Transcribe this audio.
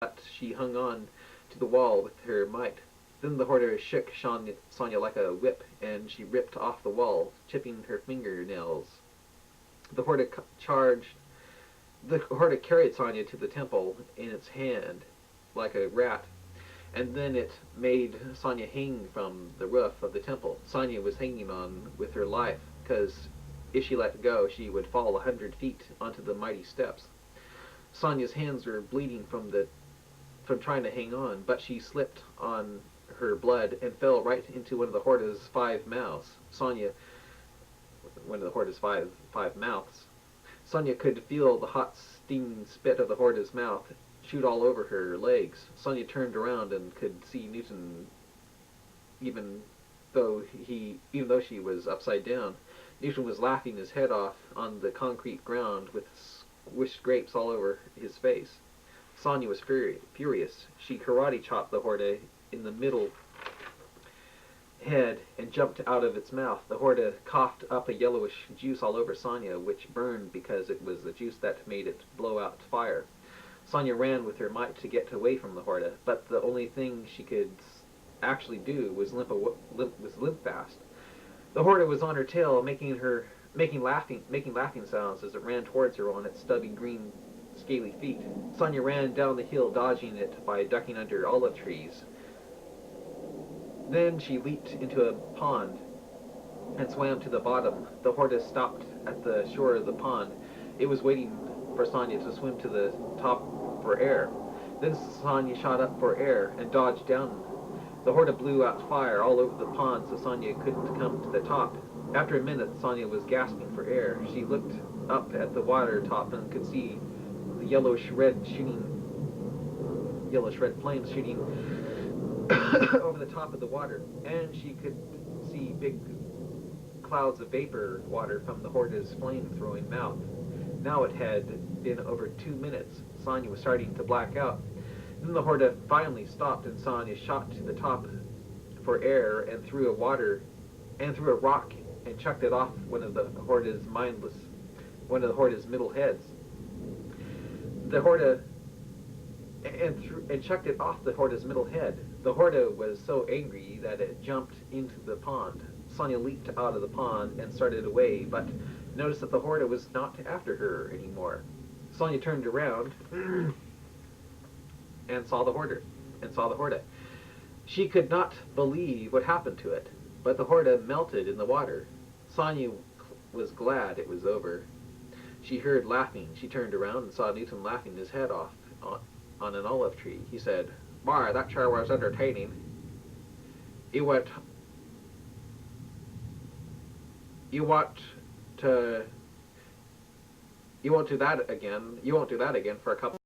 But she hung on to the wall with her might. Then the hoarder shook Sonya like a whip, and she ripped off the wall, chipping her fingernails. The hoarder charged. The hoarder carried Sonya to the temple in its hand, like a rat, and then it made Sonya hang from the roof of the temple. Sonya was hanging on with her life, because if she let go, she would fall 100 feet onto the mighty steps. Sonya's hands were bleeding from trying to hang on, but she slipped on her blood and fell right into one of the Horda's 5 mouths. One of the Horda's five mouths. Sonya could feel the hot, steaming spit of the Horda's mouth shoot all over her legs. Sonya turned around and could see Newton, even though she was upside down. Newton was laughing his head off on the concrete ground with squished grapes all over his face. Sonya was furious. She karate chopped the Horda in the middle head and jumped out of its mouth. The Horda coughed up a yellowish juice all over Sonya, which burned because it was the juice that made it blow out fire. Sonya ran with her might to get away from the Horda, but the only thing she could actually do was limp fast. The Horda was on her tail, making laughing sounds as it ran towards her on its stubby green scaly feet. Sonya ran down the hill, dodging it by ducking under olive trees. Then she leaped into a pond and swam to the bottom. The Horda stopped at the shore of the pond. It was waiting for Sonya to swim to the top for air. Then Sonya shot up for air and dodged down. The Horda blew out fire all over the pond so Sonya couldn't come to the top. After a minute, Sonya was gasping for air. She looked up at the water top and could see the yellowish red flames shooting over the top of the water, and she could see big clouds of vapor water from the Horda's flame-throwing mouth. Now it had been over 2 minutes. Sonya was starting to black out. Then the Horda finally stopped, and Sonya shot to the top for air and threw a rock and chucked it off one of the Horda's middle heads. The Horda and chucked it off the Horda's middle head. The Horda was so angry that it jumped into the pond. Sonya leaped out of the pond and started away, but noticed that the Horda was not after her anymore. Sonya turned around and saw the Horda. She could not believe what happened to it, but the Horda melted in the water. Sonya was glad it was over. She heard laughing. She turned around and saw Newton laughing his head off on an olive tree. He said, "My, that sure was entertaining. You want to do that again? You won't do that again for a couple